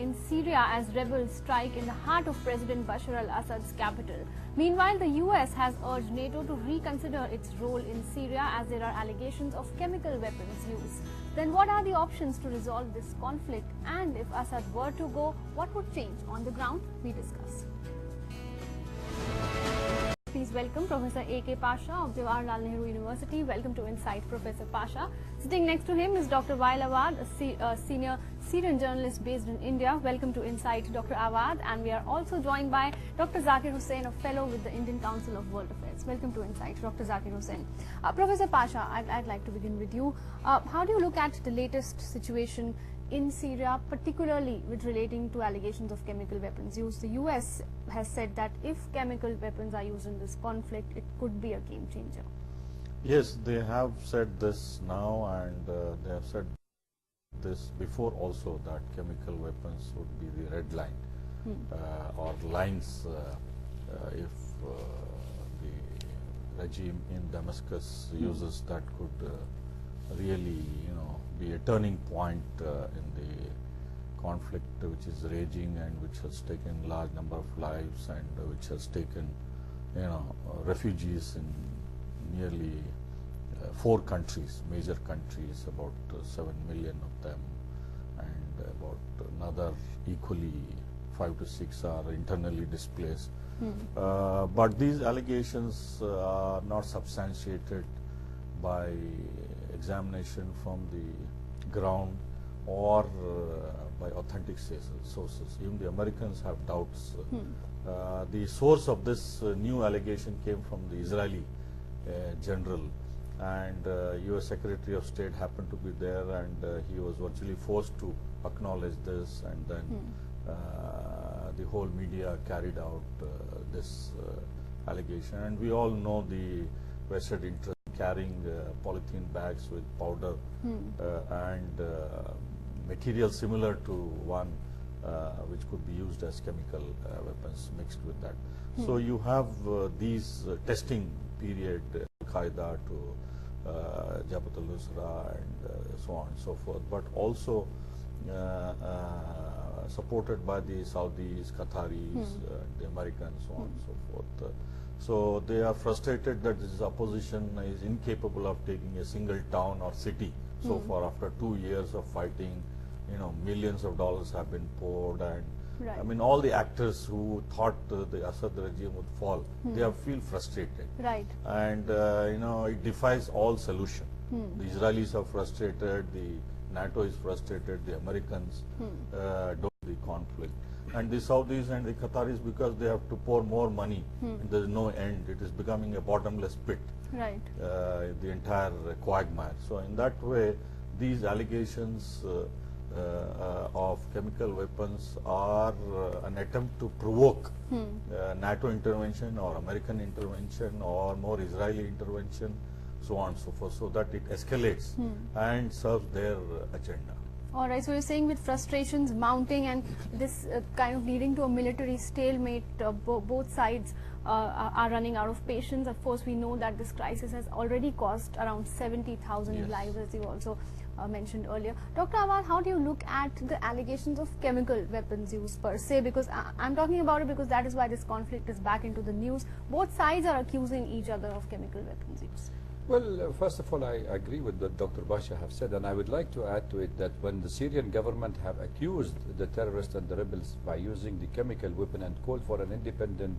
in Syria as rebels strike in the heart of President Bashar al-Assad's capital. Meanwhile, the US has urged NATO to reconsider its role in Syria as there are allegations of chemical weapons use. Then what are the options to resolve this conflict? And if Assad were to go, what would change on the ground? We discuss. Please welcome Professor A.K. Pasha of Jawaharlal Nehru University. Welcome to Insight, Professor Pasha. Sitting next to him is Dr. Wael Awad, a senior Syrian journalist based in India. Welcome to Insight, Dr. Awad. And we are also joined by Dr. Zakir Hussain, a fellow with the Indian Council of World Affairs. Welcome to Insight, Dr. Zakir Hussain. Professor Pasha, I'd like to begin with you. How do you look at the latest situation in Syria, particularly with relating to allegations of chemical weapons use? The US has said that if chemical weapons are used in this conflict, it could be a game changer. Yes, they have said this now, and they have said this before also, that chemical weapons would be the red line or lines if the regime in Damascus uses that could really, be a turning point in the conflict which is raging and which has taken large number of lives and which has taken, refugees in nearly 4 countries, major countries, about 7 million of them, and about another equally 5 to 6 are internally displaced. But these allegations are not substantiated by examination from the ground or by authentic sources. Even the Americans have doubts. The source of this new allegation came from the Israeli general, and US Secretary of State happened to be there, and he was virtually forced to acknowledge this, and then the whole media carried out this allegation. And we all know the vested interest carrying polythene bags with powder and material similar to one which could be used as chemical weapons mixed with that. So you have these testing period, Al-Qaeda to Jabhat al-Nusra and so on and so forth, but also supported by the Saudis, Qataris, the Americans, so on and so forth. So they are frustrated that this opposition is incapable of taking a single town or city. So far, after 2 years of fighting, millions of dollars have been poured, and I mean, all the actors who thought the Assad regime would fall, they have feel frustrated. Right. And it defies all solution. The Israelis are frustrated, the NATO is frustrated, the Americans don't the conflict. And the Saudis and the Qataris, because they have to pour more money, and there is no end. It is becoming a bottomless pit, right? The entire quagmire. So in that way, these allegations of chemical weapons are an attempt to provoke NATO intervention or American intervention or more Israeli intervention, so on and so forth, so that it escalates and serves their agenda. All right, so you're saying with frustrations mounting and this kind of leading to a military stalemate, both sides are running out of patience. Of course, we know that this crisis has already cost around 70,000 lives, as you also mentioned earlier. Dr. Awad, how do you look at the allegations of chemical weapons use per se? Because I'm talking about it because that is why this conflict is back into the news. Both sides are accusing each other of chemical weapons use. Well, first of all, I agree with what Dr. Pasha have said, and I would like to add to it that when the Syrian government have accused the terrorists and the rebels by using the chemical weapon and called for an independent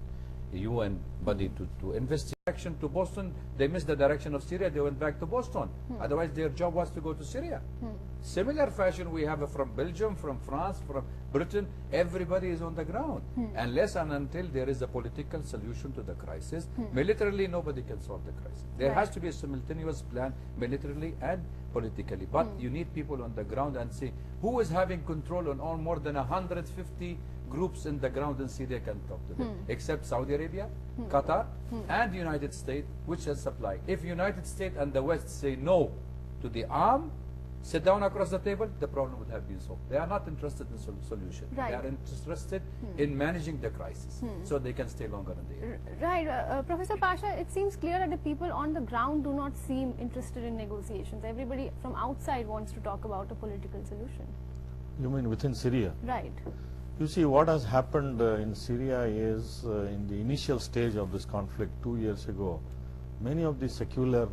UN body to investigate action to Boston, they missed the direction of Syria, they went back to Boston. Otherwise, their job was to go to Syria. Similar fashion we have from Belgium, from France, from Britain, everybody is on the ground. Unless and until there is a political solution to the crisis, militarily nobody can solve the crisis. There has to be a simultaneous plan, militarily and politically. But you need people on the ground and see who is having control on all more than 150 groups in the ground in Syria can talk to them, except Saudi Arabia, Qatar, and the United States, which has supplied. If United States and the West say no to the arm, sit down across the table, the problem would have been solved. They are not interested in solution. They are interested in managing the crisis, so they can stay longer in the area. Right. Professor Pasha, it seems clear that the people on the ground do not seem interested in negotiations. Everybody from outside wants to talk about a political solution. You mean within Syria? Right. You see, what has happened in Syria is in the initial stage of this conflict 2 years ago, many of the secular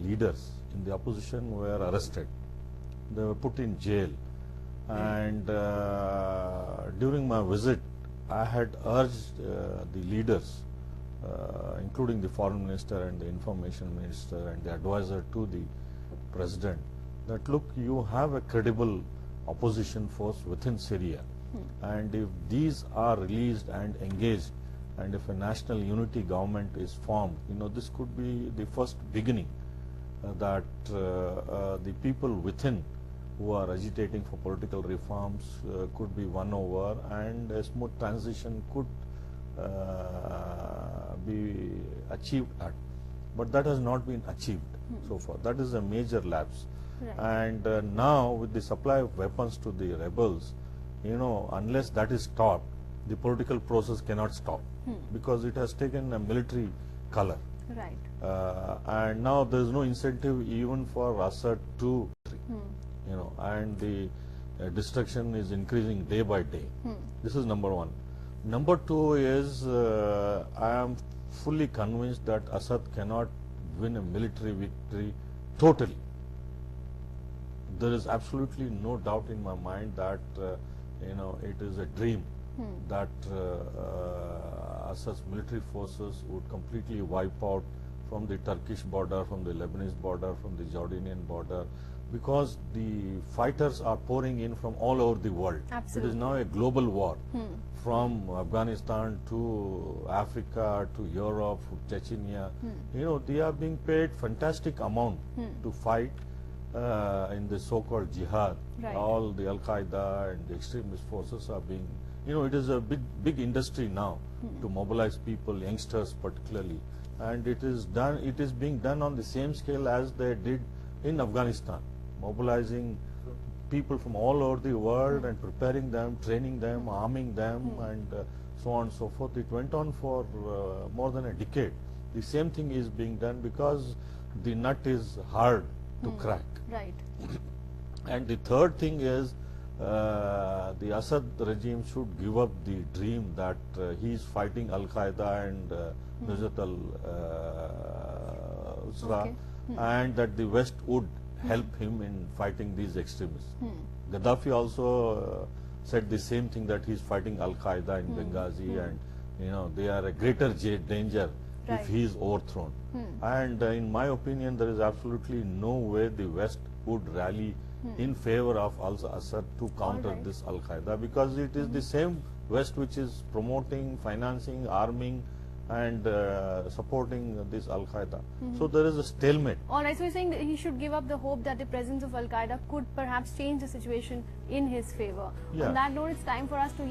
leaders in the opposition were arrested. They were put in jail. And during my visit, I had urged the leaders, including the foreign minister and the information minister and the advisor to the president, that look, you have a credible opposition force within Syria. And if these are released and engaged, and if a national unity government is formed, you know, this could be the first beginning that the people within who are agitating for political reforms could be won over, and a smooth transition could be achieved at. But that has not been achieved so far. That is a major lapse. Right. And now with the supply of weapons to the rebels, you know, unless that is stopped, the political process cannot stop because it has taken a military color. Right. And now there is no incentive even for Assad to, you know, and the destruction is increasing day by day. This is number one. Number two is I am fully convinced that Assad cannot win a military victory totally. There is absolutely no doubt in my mind that you know, it is a dream that Assad's military forces would completely wipe out from the Turkish border, from the Lebanese border, from the Jordanian border, because the fighters are pouring in from all over the world. Absolutely. It is now a global war, from Afghanistan to Africa to Europe, to Chechnya. You know, they are being paid fantastic amount to fight in the so-called jihad. Right. All the Al-Qaeda and the extremist forces are being, you know, it is a big industry now to mobilize people, youngsters particularly, and it is being done on the same scale as they did in Afghanistan, mobilizing people from all over the world and preparing them, training them, arming them, and so on and so forth. It went on for more than a decade. The same thing is being done because the nut is hard to crack. Right. And the third thing is the Assad regime should give up the dream that he is fighting Al-Qaeda and Nusrat al-Usra, and that the West would help him in fighting these extremists. Gaddafi also said the same thing, that he is fighting Al-Qaeda in Benghazi, and you know, they are a greater danger if he is overthrown. And in my opinion, there is absolutely no way the West would rally in favor of Assad to counter this Al-Qaeda, because it is the same West which is promoting, financing, arming, and supporting this Al-Qaeda. So there is a stalemate. All right, so you're saying that he should give up the hope that the presence of Al-Qaeda could perhaps change the situation in his favor. Yeah. On that note, it's time for us to